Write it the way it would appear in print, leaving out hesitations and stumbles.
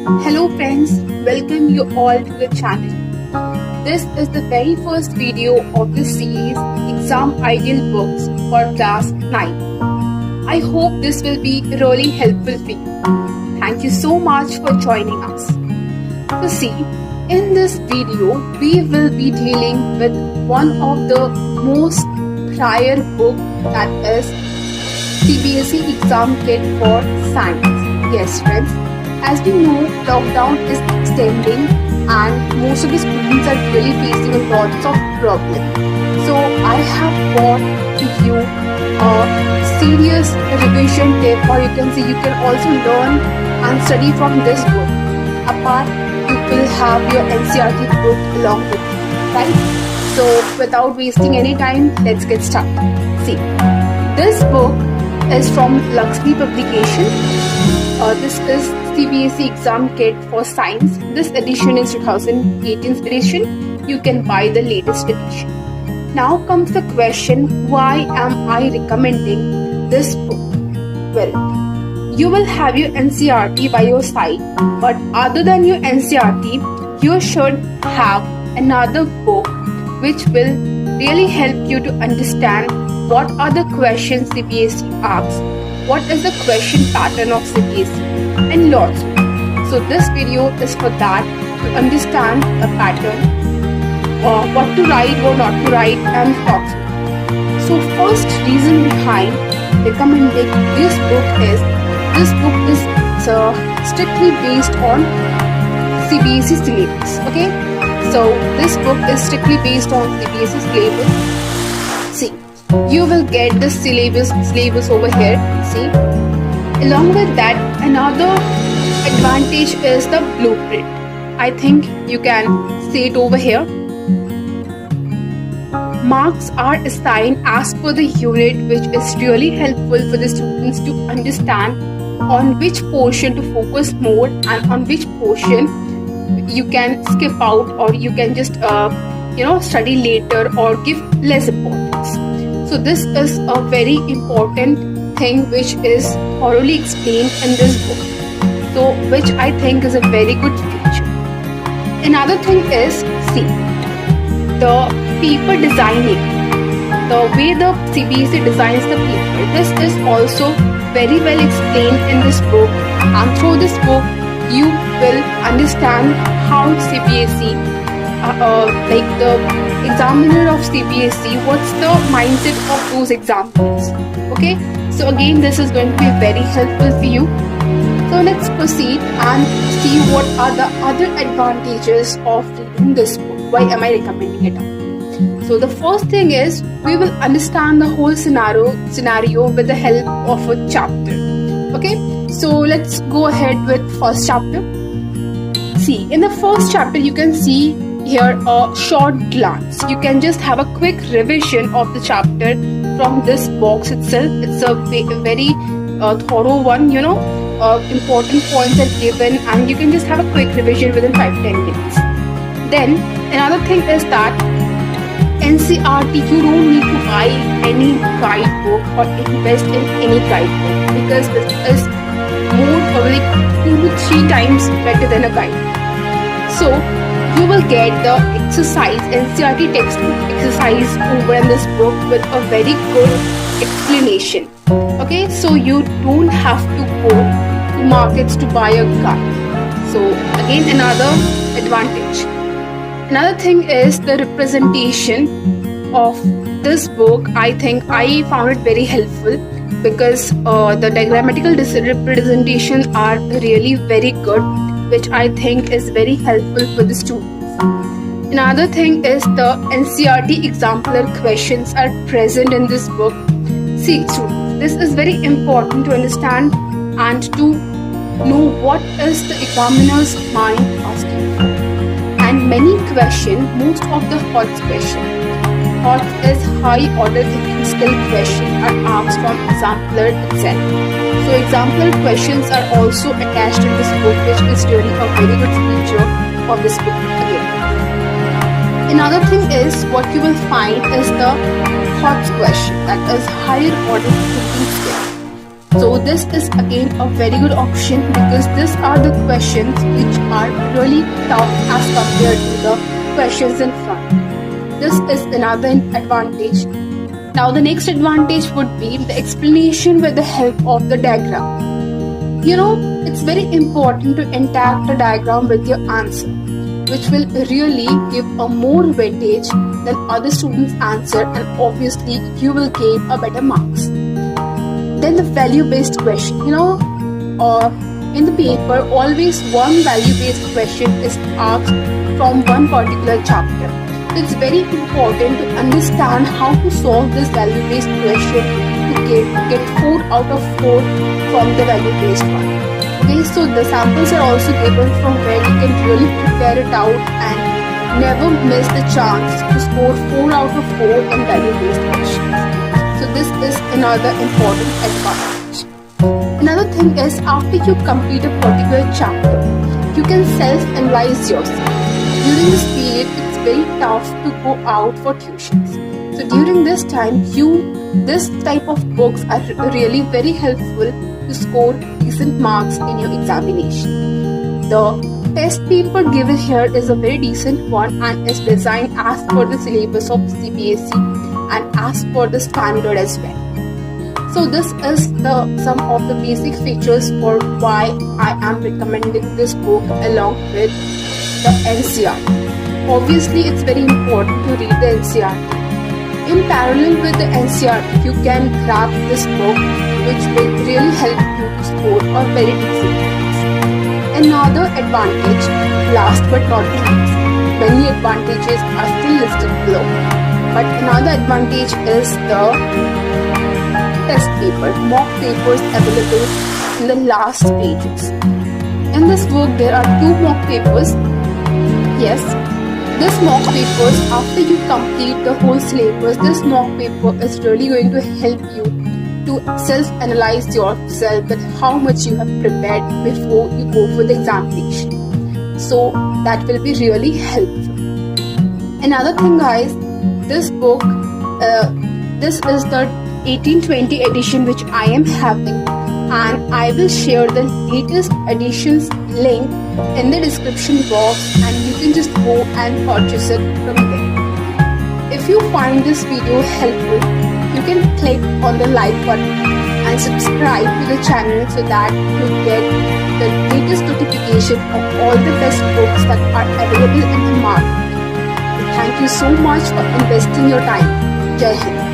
Hello friends, welcome you all to the channel. This is the very first video of this series Exam Ideal Books for Class 9. I hope this will be really helpful for you. Thank you so much for joining us. So see, in this video we will be dealing with one of the most prior book, that is CBSE exam kit for science. Yes friends, as we know, lockdown is extending and most of the students are really facing a lot of problems. So I have brought to you a serious revision tip, or you can say you can also learn and study from this book. Apart, you will have your NCERT book along with you, right? So without wasting any time, let's get started. See, this book is from Lakshmi Publication. This is CBSE exam kit for science. This edition is 2018 edition. You can buy the latest edition. Now comes the question, why am I recommending this book? Well, you will have your NCERT by your side, but other than your NCERT, you should have another book which will really help you to understand what are the questions CBSE asks, what is the question pattern of CBSE, and lots more. So this video is for that, to understand the pattern, what to write, what not to write, and lots more. So first reason behind recommending this book is strictly based on CBSE syllabus. Okay, so this book is strictly based on CBSE syllabus. See, you will get the syllabus over here. See, along with that, another advantage is the blueprint. I think you can see it over here. Marks are assigned as per the unit, which is really helpful for the students to understand on which portion to focus more and on which portion you can skip out, or you can just study later or give less importance. So this is a very important thing which is thoroughly explained in this book, so which I think is a very good feature. Another thing is, see, the paper designing, the way the CBSE designs the paper. This is also very well explained in this book, and through this book you will understand how CBSE, like the examiner of CBSE, what's the mindset of those examiners. Okay, so again this is going to be very helpful for you. So let's proceed and see what are the other advantages of reading this book. Why am I recommending it out? So the first thing is, we will understand the whole scenario with the help of a chapter. Okay, so let's go ahead with first chapter. See, in the first chapter you can see here a short glance. You can just have a quick revision of the chapter from this box itself. It's a very thorough one, important points are given, and you can just have a quick revision within 5-10 minutes. Then another thing is that NCERT, you don't need to buy any guidebook or invest in any guidebook, because this is more probably 2 to 3 times better than a guide. So you will get the exercise, NCERT textbook exercise over in this book with a very good explanation. Okay, so you don't have to go to markets to buy a guide. So again, another advantage. Another thing is the representation of this book. I think I found it very helpful, because the diagrammatical representations are really very good, which I think is very helpful for the students. Another thing is the NCERT exemplar questions are present in this book. See students, this is very important to understand and to know what is the examiner's mind asking for. And many questions, most of the HOTS question, HOTS is high order thinking skill question, are asked from exemplar itself. So exemplar questions are also attached in this book, which is really a very good feature of this book again. Another thing is, what you will find is the HOTS question, that is higher order thinking skill. So this is again a very good option because these are the questions which are really tough as compared to the questions in front. This is another advantage. Now the next advantage would be the explanation with the help of the diagram. It's very important to interact the diagram with your answer, which will really give a more weightage than other students' answer, and obviously you will gain a better marks. Then the value-based question. In the paper, always one value-based question is asked from one particular chapter. So it's very important to understand how to solve this value-based question to get 4 out of 4 from the value-based one. Okay, so the samples are also given from where you can really prepare it out and never miss the chance to score 4 out of 4 in value-based questions. So this is another important advantage. Another thing is, after you complete a particular chapter, you can self-analyze yourself. During this period, it's very tough to go out for tuitions. So during this time, this type of books are really very helpful to score decent marks in your examination. The test paper given here is a very decent one and is designed as per the syllabus of CBSE and as per the standard as well. So this is some of the basic features for why I am recommending this book along with the NCERT. Obviously, it's very important to read the NCERT. In parallel with the NCERT, you can grab this book, which will really help you to score a very decent marks. Another advantage, last but not least, many advantages are still listed below. But another advantage is the test paper, mock papers available in the last pages. In this book, there are 2 mock papers. Yes, this mock papers, after you complete the whole syllabus, this mock paper is really going to help you to self-analyze yourself that how much you have prepared before you go for the examination. So that will be really helpful. Another thing, guys, this book, this is the 1820 edition which I am having, and I will share the latest editions link in the description box, and you can just go and purchase it from there. If you find this video helpful, you can click on the like button and subscribe to the channel so that you get the latest notification of all the best books that are available in the market. Thank you so much for investing your time. Jai Hind.